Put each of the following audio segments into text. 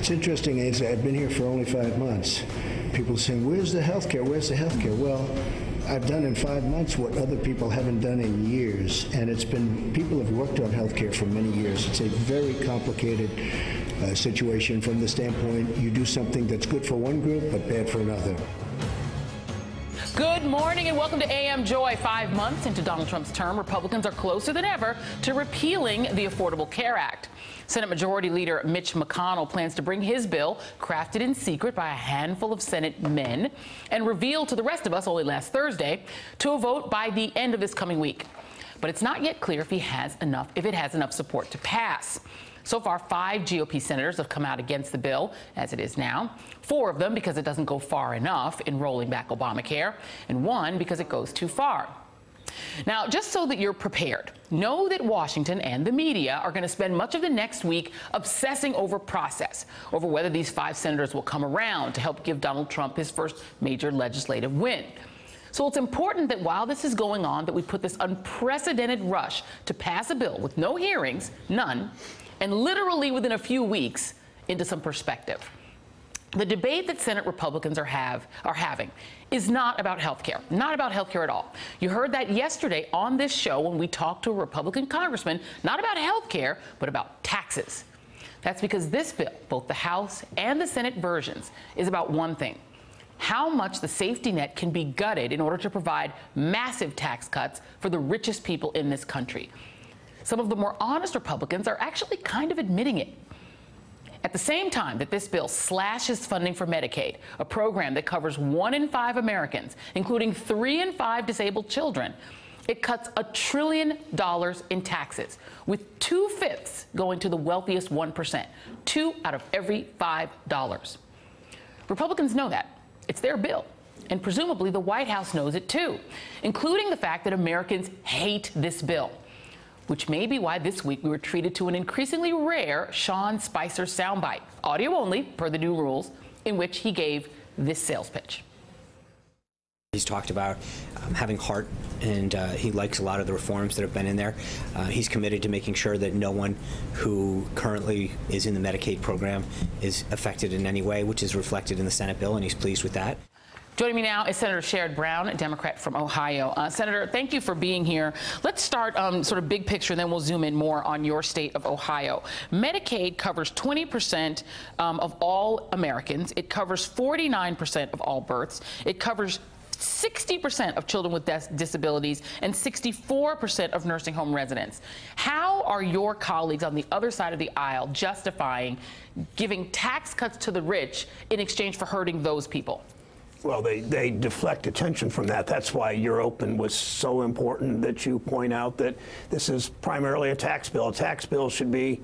It's interesting. I've been here for only 5 months. People saying, "Where's the health care? Where's the health care?" Well, I've done in 5 months what other people haven't done in years, and it's been people have worked on health care for many years. It's a very complicated situation from the standpoint you do something that's good for one group but bad for another. Good morning and welcome to AM Joy. 5 months into Donald Trump's term, Republicans are closer than ever to repealing the Affordable Care Act. Senate Majority Leader Mitch McConnell plans to bring his bill, crafted in secret by a handful of Senate men, and revealed to the rest of us only last Thursday, to a vote by the end of this coming week. But it's not yet clear if it has enough support to pass. So far, 5 GOP senators have come out against the bill as it is now. 4 of them because it doesn't go far enough in rolling back Obamacare, and 1 because it goes too far. Now, just so that you're prepared, know that Washington and the media are going to spend much of the next week obsessing over process, over whether these 5 senators will come around to help give Donald Trump his first major legislative win. So it's important that while this is going on, that we put this unprecedented rush to pass a bill with no hearings, none, and literally within a few weeks, into some perspective. The debate that Senate Republicans are having is not about health care, not about health care at all. You heard that yesterday on this show when we talked to a Republican congressman, not about health care, but about taxes. That's because this bill, both the House and the Senate versions, is about one thing: how much the safety net can be gutted in order to provide massive tax cuts for the richest people in this country. Some of the more honest Republicans are actually kind of admitting it. At the same time that this bill slashes funding for Medicaid, a program that covers 1 in 5 Americans, including 3 in 5 disabled children, it cuts $1 trillion in taxes, with 2/5 going to the wealthiest 1%, 2 out of every $5. Republicans know that. It's their bill. And presumably the White House knows it too, including the fact that Americans hate this bill, which may be why this week we were treated to an increasingly rare Sean Spicer soundbite, audio only per the new rules, in which he gave this sales pitch. He's talked about having heart, and he likes a lot of the reforms that have been in there. He's committed to making sure that no one who currently is in the Medicaid program is affected in any way, which is reflected in the Senate bill, and he's pleased with that. Joining me now is Senator Sherrod Brown, a Democrat from Ohio. Senator, thank you for being here. Let's start sort of big picture, and then we'll zoom in more on your state of Ohio. Medicaid covers 20% of all Americans. It covers 49% of all births. It covers 60% of children with disabilities and 64% of nursing home residents. How are your colleagues on the other side of the aisle justifying giving tax cuts to the rich in exchange for hurting those people? Well, they deflect attention from that. That's why your open was so important, that you point out that this is primarily a tax bill. A tax bill should be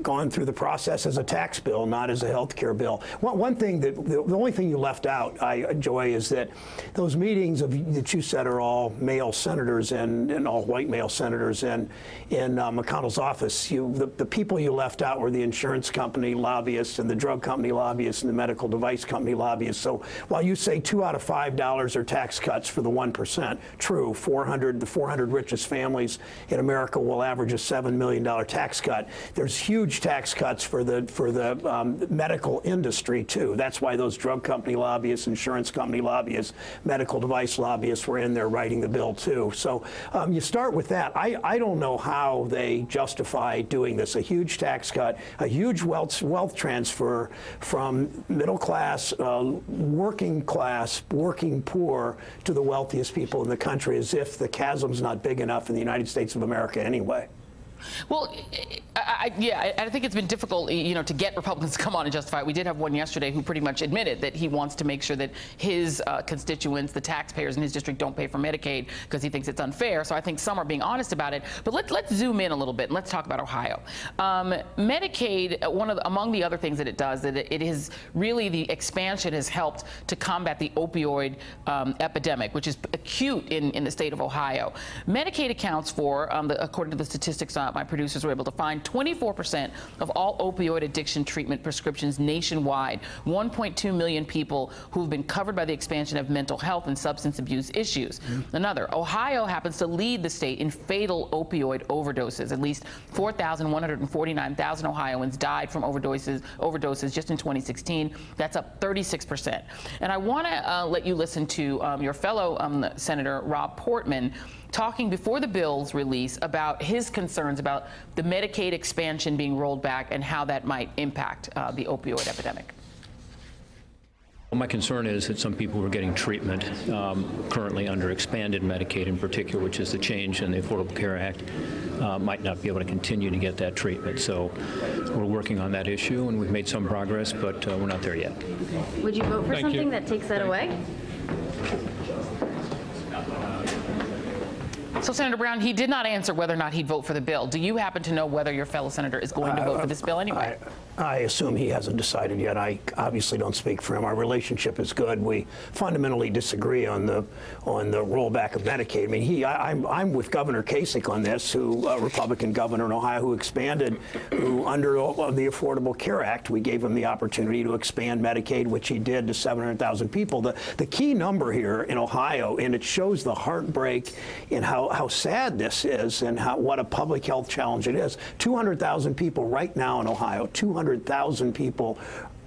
gone through the process as a tax bill, not as a health care bill. One thing that the only thing you left out, Joy, is that those meetings that you said are all male senators and all white male senators, and in McConnell's office, the people you left out were the insurance company lobbyists and the drug company lobbyists and the medical device company lobbyists. So while you say $2 out of $5 are tax cuts for the 1%, true, the 400 richest families in America will average a $7 million tax cut. There's huge tax cuts for the medical industry too. That's why those drug company lobbyists, insurance company lobbyists, medical device lobbyists were in there writing the bill too. So you start with that. I don't know how they justify doing this. A huge tax cut, a huge wealth transfer from middle class, working class, working poor to the wealthiest people in the country, as if the chasm's not big enough in the United States of America anyway. Well, I think it's been difficult, to get Republicans to come on and justify it. We did have one yesterday who pretty much admitted that he wants to make sure that his constituents, the taxpayers in his district, don't pay for Medicaid because he thinks it's unfair. So I think some are being honest about it. But let's zoom in a little bit and let's talk about Ohio. Medicaid, among the other things that it does, that it is really the expansion has helped to combat the opioid epidemic, which is acute in the state of Ohio. Medicaid accounts for, according to the statistics my producers were able to find, 24% of all opioid addiction treatment prescriptions nationwide, 1.2 million people who've been covered by the expansion of mental health and substance abuse issues. Another, Ohio happens to lead the state in fatal opioid overdoses. At least 4,149,000 Ohioans died from overdoses just in 2016. That's up 36%. And I want to let you listen to your fellow Senator Rob Portman talking before the bill's release about his concerns about the Medicaid expansion being rolled back and how that might impact the opioid epidemic. Well, my concern is that some people who are getting treatment currently under expanded Medicaid in particular, which is the change in the Affordable Care Act, might not be able to continue to get that treatment. So we're working on that issue, and we've made some progress, but we're not there yet. Would you vote for something that takes that away? So, Senator Brown, he did not answer whether or not he'd vote for the bill. Do you happen to know whether your fellow senator is going to vote for this bill anyway? I assume he hasn't decided yet. I obviously don't speak for him. Our relationship is good. We fundamentally disagree on the rollback of Medicaid. I mean, I'm with Governor Kasich on this, who Republican governor in Ohio, who expanded, who under the Affordable Care Act, we gave him the opportunity to expand Medicaid, which he did to 700,000 people. The key number here in Ohio, and it shows the heartbreak in how sad this is and what a public health challenge it is. 200,000 people right now in Ohio, 200,000 people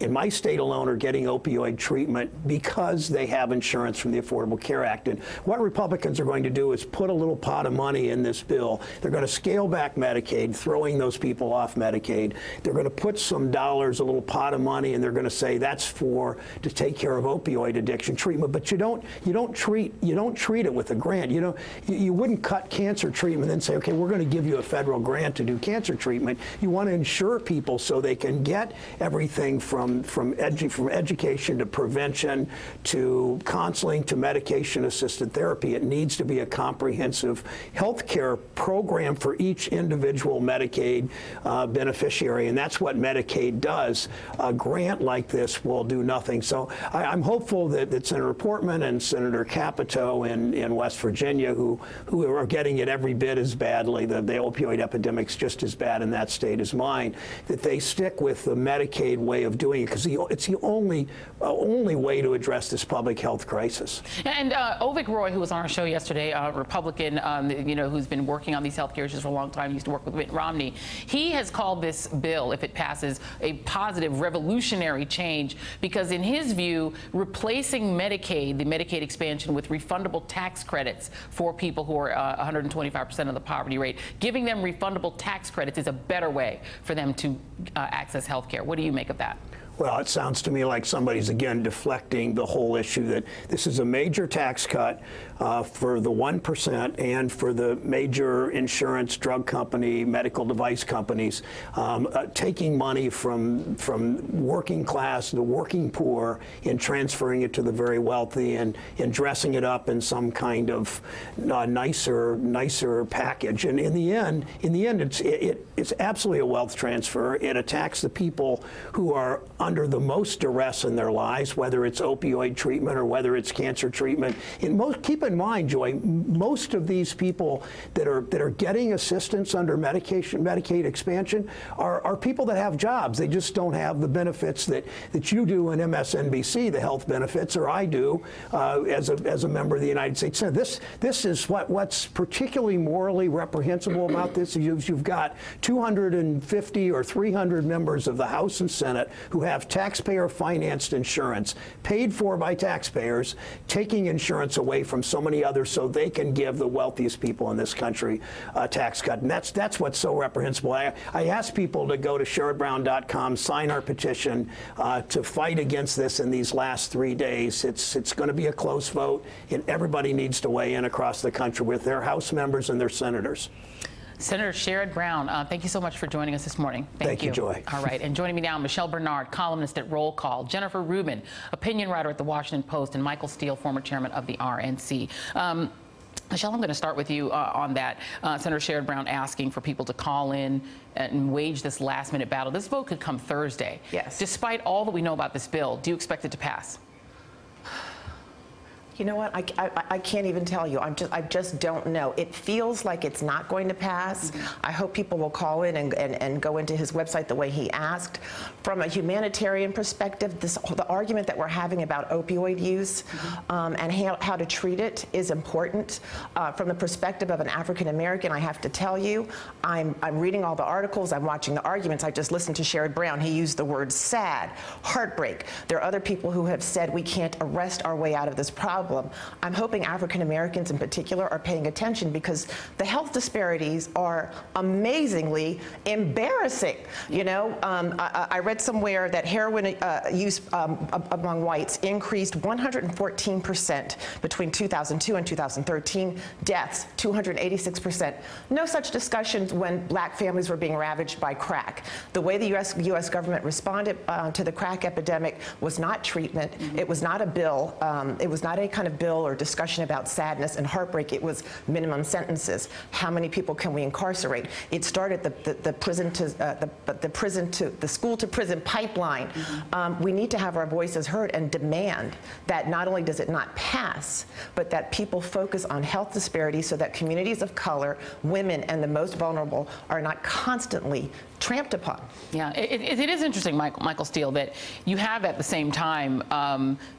in my state alone are getting opioid treatment because they have insurance from the Affordable Care Act. And what Republicans are going to do is put a little pot of money in this bill. They're going to scale back Medicaid, throwing those people off Medicaid. They're going to put some dollars, a little pot of money, and they're going to say that's to take care of opioid addiction treatment. But you don't treat it with a grant. You wouldn't cut cancer treatment and say, okay, we're going to give you a federal grant to do cancer treatment. You want to insure people so they can get everything from education to prevention to counseling to medication-assisted therapy. It needs to be a comprehensive health care program for each individual Medicaid beneficiary, and that's what Medicaid does. A grant like this will do nothing. So I'm hopeful that Senator Portman and Senator Capito in West Virginia, who are getting it every bit as badly, the opioid epidemic's just as bad in that state as mine, that they stick with the Medicaid way of doing it, because it's the only way to address this public health crisis. And Avik Roy, who was on our show yesterday, a Republican, who's been working on these health care issues for a long time, used to work with Mitt Romney. He has called this bill, if it passes, a positive, revolutionary change, because in his view, replacing Medicaid, the Medicaid expansion, with refundable tax credits for people who are 125% of the poverty rate, giving them refundable tax credits is a better way for them to access health care. What do you make of that? Well, it sounds to me like somebody's, again, deflecting the whole issue, that this is a major tax cut for the 1% and for the major insurance, drug company, medical device companies, taking money from working class, the working poor, and transferring it to the very wealthy and dressing it up in some kind of nicer package. And in the end, it's absolutely a wealth transfer. It attacks the people who are under the most duress in their lives, whether it's opioid treatment or whether it's cancer treatment. Keep in mind, Joy, most of these people that are getting assistance under Medicaid expansion are people that have jobs. They just don't have the benefits that you do in MSNBC, the health benefits, or I do as a member of the United States Senate. This is what's particularly morally reprehensible about this. You've got 250 or 300 members of the House and Senate who have taxpayer-financed insurance, paid for by taxpayers, taking insurance away from so many others so they can give the wealthiest people in this country a tax cut. And that's what's so reprehensible. I ask people to go to SherrodBrown.com, sign our petition to fight against this in these last 3 days. It's going to be a close vote, and everybody needs to weigh in across the country with their House members and their senators. Senator Sherrod Brown, thank you so much for joining us this morning. Thank you, Joy. All right, and joining me now, Michelle Bernard, columnist at Roll Call, Jennifer Rubin, opinion writer at The Washington Post, and Michael Steele, former chairman of the RNC. Michelle, I'm going to start with you on that. Senator Sherrod Brown asking for people to call in and wage this last-minute battle. This vote could come Thursday. Yes. Despite all that we know about this bill, do you expect it to pass? You know what? I can't even tell you. I just don't know. It feels like it's not going to pass. I hope people will call in and go into his website the way he asked. From a humanitarian perspective, the argument that we're having about opioid use and how to treat it is important. From the perspective of an African American, I have to tell you, I'm reading all the articles, I'm watching the arguments. I just listened to Sherrod Brown. He used the word sad, heartbreak. There are other people who have said we can't arrest our way out of this problem. I'm hoping African Americans in particular are paying attention, because the health disparities are amazingly embarrassing. You know, I read somewhere that heroin use among whites increased 114% between 2002 and 2013. Deaths, 286%. No such discussions when black families were being ravaged by crack. The way the U.S. government responded to the crack epidemic was not treatment. It was not a bill. It was not a kind of bill or discussion about sadness and heartbreak. It was minimum sentences. How many people can we incarcerate? It started the school to prison pipeline. We need to have our voices heard and demand that not only does it not pass, but that people focus on health disparities so that communities of color, women, and the most vulnerable are not constantly tramped upon. Yeah, it is interesting, Michael Steele, that you have at the same time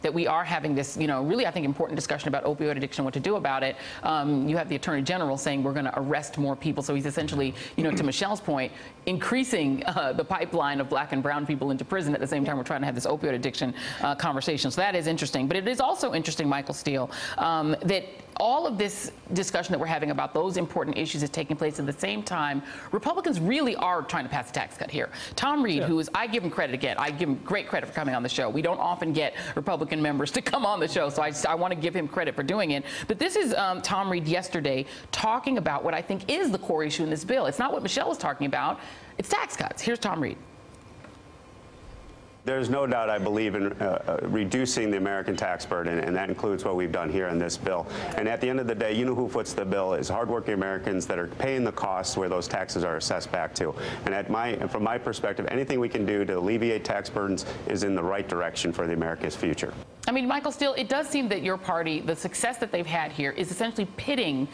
that we are having this, you know, really I think important discussion about opioid addiction, what to do about it. You have the Attorney General saying we're going to arrest more people. So he's essentially, you know, to Michelle's point, increasing the pipeline of black and brown people into prison. At the same time, we're trying to have this opioid addiction conversation. So that is interesting. But it is also interesting, Michael Steele, that all of this discussion that we're having about those important issues is taking place at the same time. Republicans really are trying to pass a tax cut here. Tom Reed, who is, I give him credit again, I give him great credit for coming on the show. We don't often get Republican members to come on the show, so I want to give him credit for doing it. But this is Tom Reed yesterday talking about what I think is the core issue in this bill. It's not what Michelle was talking about, it's tax cuts. Here's Tom Reed. There's no doubt I believe in reducing the American tax burden, and that includes what we've done here in this bill. And at the end of the day, you know who foots the bill is hardworking Americans that are paying the costs where those taxes are assessed back to. And from my perspective, anything we can do to alleviate tax burdens is in the right direction for the America's future. I mean, Michael Steele, it does seem that your party, the success that they've had here is essentially pitting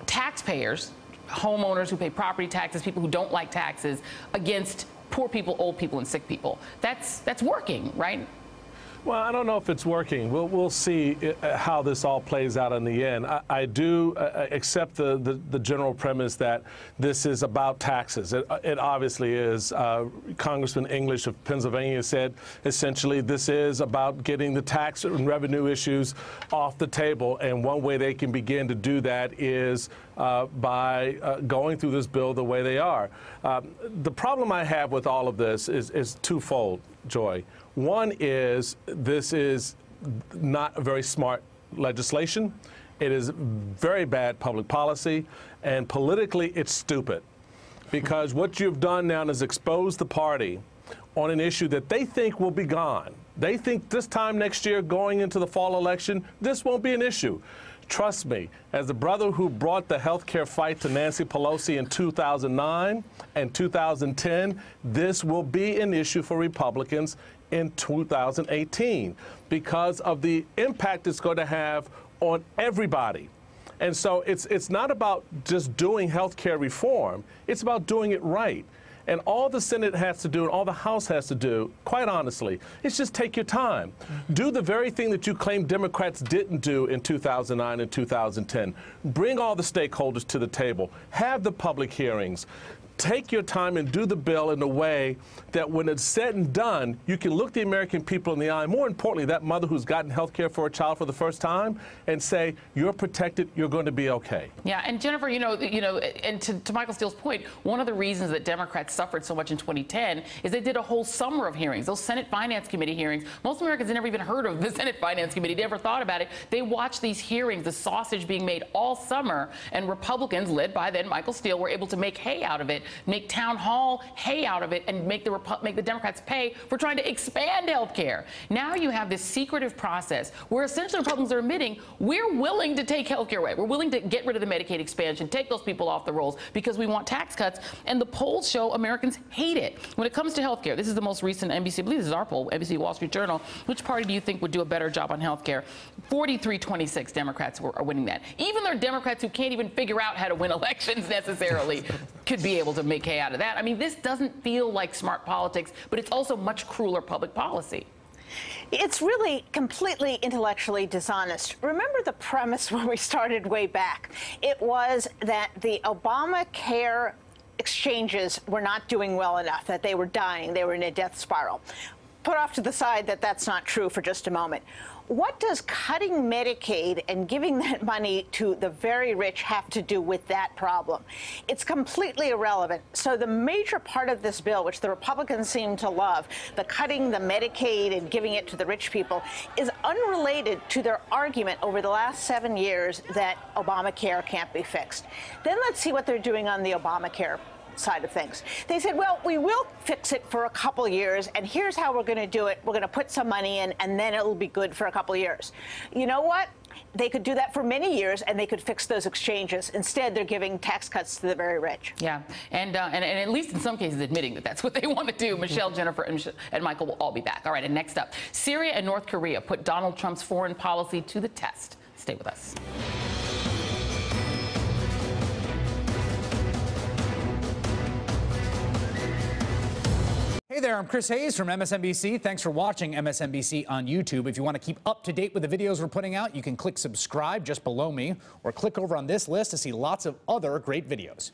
taxpayers, homeowners who pay property taxes, people who don't like taxes, against poor people, old people, and sick people. That's working, right? Well, I don't know if it's working. We'll see how this all plays out in the end. I do accept the general premise that this is about taxes. It obviously is. Congressman English of Pennsylvania said essentially this is about getting the tax and revenue issues off the table, and one way they can begin to do that is by going through this bill the way they are. The problem I have with all of this is twofold, Joy. One is this is not a very smart legislation. It is very bad public policy, and politically it's stupid. Because what you've done now is expose the party on an issue that they think will be gone. They think this time next year, going into the fall election, this won't be an issue. Trust me, as the brother who brought the health care fight to Nancy Pelosi in 2009 and 2010, this will be an issue for Republicans in 2018 because of the impact it's going to have on everybody. And so it's not about just doing health care reform, it's about doing it right. And all the Senate has to do and all the House has to do, quite honestly, is just take your time. Do the very thing that you claim Democrats didn't do in 2009 and 2010. Bring all the stakeholders to the table. Have the public hearings. Take your time and do the bill in a way that when it's said and done, you can look the American people in the eye, more importantly, that mother who's gotten health care for a child for the first time, and say, you're protected, you're going to be okay. Yeah, and Jennifer, you know, and to Michael Steele's point, one of the reasons that Democrats suffered so much in 2010 is they did a whole summer of hearings, those Senate Finance Committee hearings. Most Americans had never even heard of the Senate Finance Committee, never thought about it. They watched these hearings, the sausage being made all summer, and Republicans, led by then Michael Steele, were able to make hay out of it. make town hall hay out of it, and make the Democrats pay for trying to expand health care. Now you have this secretive process where essentially Republicans are admitting we're willing to take health care away. We're willing to get rid of the Medicaid expansion, take those people off the rolls because we want tax cuts. And the polls show Americans hate it. When it comes to health care, this is the most recent NBC, I believe this is our poll, NBC Wall Street Journal. Which party do you think would do a better job on health care? 43-26 Democrats are winning that. Even though Democrats who can't even figure out how to win elections necessarily could be able to make hay out of that. I mean, this doesn't feel like smart politics, but it's also much crueler public policy. It's really completely intellectually dishonest. Remember the premise when we started way back. It was that the Obamacare exchanges were not doing well enough, that they were dying, they were in a death spiral. Put off to the side that that's not true for just a moment. What does cutting Medicaid and giving that money to the very rich have to do with that problem? It's completely irrelevant. So the major part of this bill, which the Republicans seem to love, the cutting the Medicaid and giving it to the rich people, is unrelated to their argument over the last 7 years that Obamacare can't be fixed. Then let's see what they're doing on the Obamacare side of things. They said, well, we will fix it for a couple years, and here's how we're going to do it. We're going to put some money in, and then it'll be good for a couple years. You know what? They could do that for many years, and they could fix those exchanges. Instead, they're giving tax cuts to the very rich. Yeah, and at least in some cases admitting that that's what they want to do. Michelle, Jennifer, and Michael will all be back. All right, and next up, Syria and North Korea put Donald Trump's foreign policy to the test. Stay with us. Hey there, I'm Chris Hayes from MSNBC. Thanks for watching MSNBC on YouTube. If you want to keep up to date with the videos we're putting out, you can click subscribe just below me or click over on this list to see lots of other great videos.